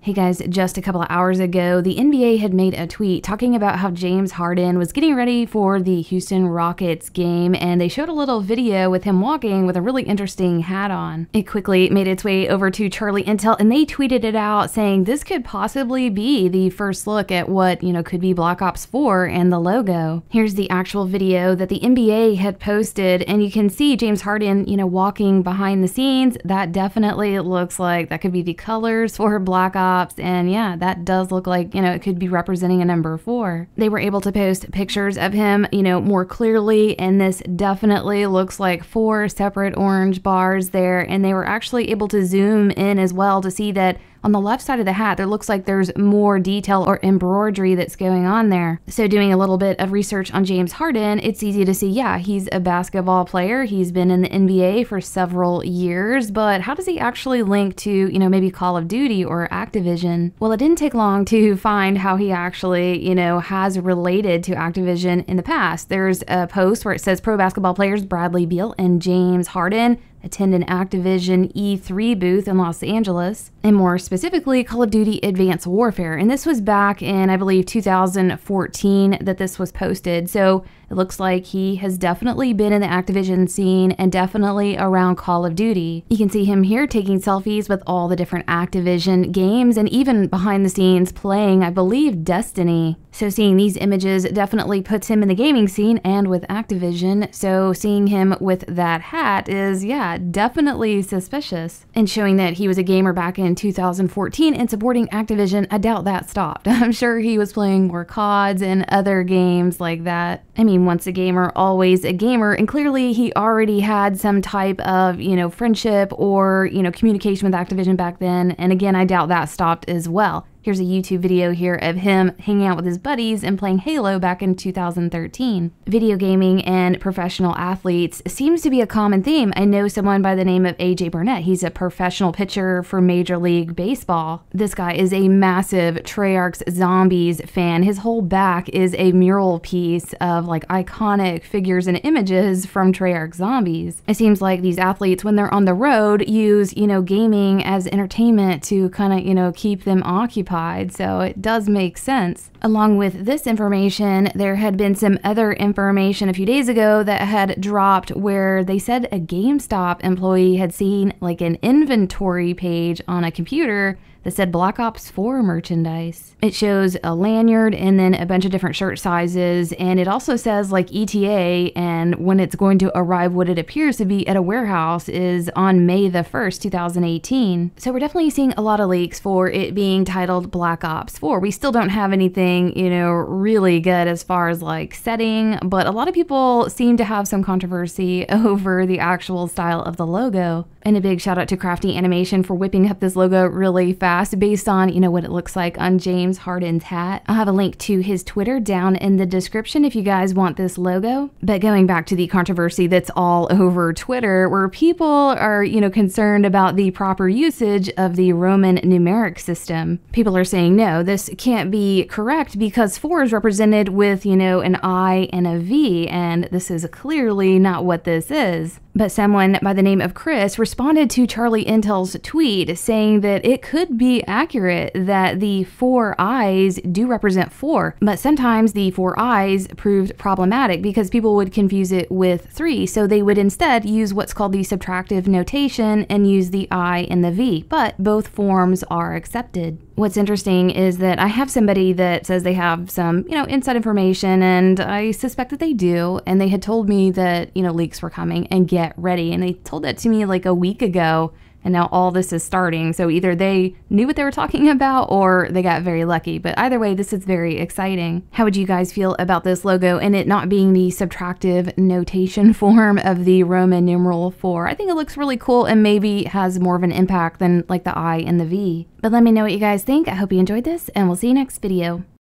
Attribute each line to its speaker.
Speaker 1: Hey guys, just a couple of hours ago, the NBA had made a tweet talking about how James Harden was getting ready for the Houston Rockets game, and they showed a little video with him walking with a really interesting hat on. It quickly made its way over to Charlie Intel, and they tweeted it out saying this could possibly be the first look at what, could be Black Ops 4 and the logo. Here's the actual video that the NBA had posted, and you can see James Harden, walking behind the scenes. That definitely looks like that could be the colors for Black Ops. And yeah, that does look like, it could be representing a number 4. They were able to post pictures of him, more clearly, and this definitely looks like 4 separate orange bars there. And they were actually able to zoom in as well to see that on the left side of the hat, there looks like there's more detail or embroidery that's going on there. So doing a little bit of research on James Harden, it's easy to see, yeah, he's a basketball player. He's been in the NBA for several years, but how does he actually link to, maybe Call of Duty or Activision? Well, it didn't take long to find how he actually, has related to Activision in the past. There's a post where it says pro basketball players Bradley Beal and James Harden attend an Activision E3 booth in Los Angeles, and more specifically, Call of Duty Advanced Warfare. And this was back in, I believe, 2014 that this was posted. So it looks like he has definitely been in the Activision scene and definitely around Call of Duty. You can see him here taking selfies with all the different Activision games and even behind the scenes playing, I believe, Destiny. So seeing these images definitely puts him in the gaming scene and with Activision. So seeing him with that hat is, yeah, definitely suspicious. And showing that he was a gamer back in 2014 and supporting Activision, I doubt that stopped. I'm sure he was playing more CODs and other games like that. I mean, once a gamer, always a gamer, and clearly he already had some type of, friendship or, communication with Activision back then. And again, I doubt that stopped as well. Here's a YouTube video here of him hanging out with his buddies and playing Halo back in 2013. Video gaming and professional athletes seems to be a common theme. I know someone by the name of Burnett. He's a professional pitcher for Major League Baseball. This guy is a massive Treyarch's Zombies fan. His whole back is a mural piece of iconic figures and images from Treyarch Zombies. It seems like these athletes, when they're on the road, use, gaming as entertainment to kind of, keep them occupied. So it does make sense. Along with this information, there had been some other information a few days ago that had dropped where they said a GameStop employee had seen an inventory page on a computer that said Black Ops 4 merchandise. It shows a lanyard and then a bunch of different shirt sizes, and it also says ETA, and when it's going to arrive, what it appears to be at a warehouse is on May the 1st, 2018. So we're definitely seeing a lot of leaks for it being titled Black Ops 4. We still don't have anything, really good as far as setting, but a lot of people seem to have some controversy over the actual style of the logo. And a big shout out to Crafty Animation for whipping up this logo really fast based on, what it looks like on James Harden's hat. I'll have a link to his Twitter down in the description if you guys want this logo. But going back to the controversy that's all over Twitter, where people are, concerned about the proper usage of the Roman numeric system. People are saying, no, this can't be correct because 4 is represented with, an I and a V, and this is clearly not what this is. But someone by the name of Chris responded to Charlie Intel's tweet saying that it could be accurate that the 4 eyes do represent 4, but sometimes the 4 eyes proved problematic because people would confuse it with 3, so they would instead use what's called the subtractive notation and use the I and the V, but both forms are accepted. What's interesting is that I have somebody that says they have some, inside information, and I suspect that they do, and they had told me that, leaks were coming and get ready, and they told that to me a week ago, and now all this is starting. So either they knew what they were talking about or they got very lucky, but either way, this is very exciting. How would you guys feel about this logo and it not being the subtractive notation form of the Roman numeral 4? I think it looks really cool and maybe has more of an impact than the I and the V. But let me know what you guys think. I hope you enjoyed this, and we'll see you next video.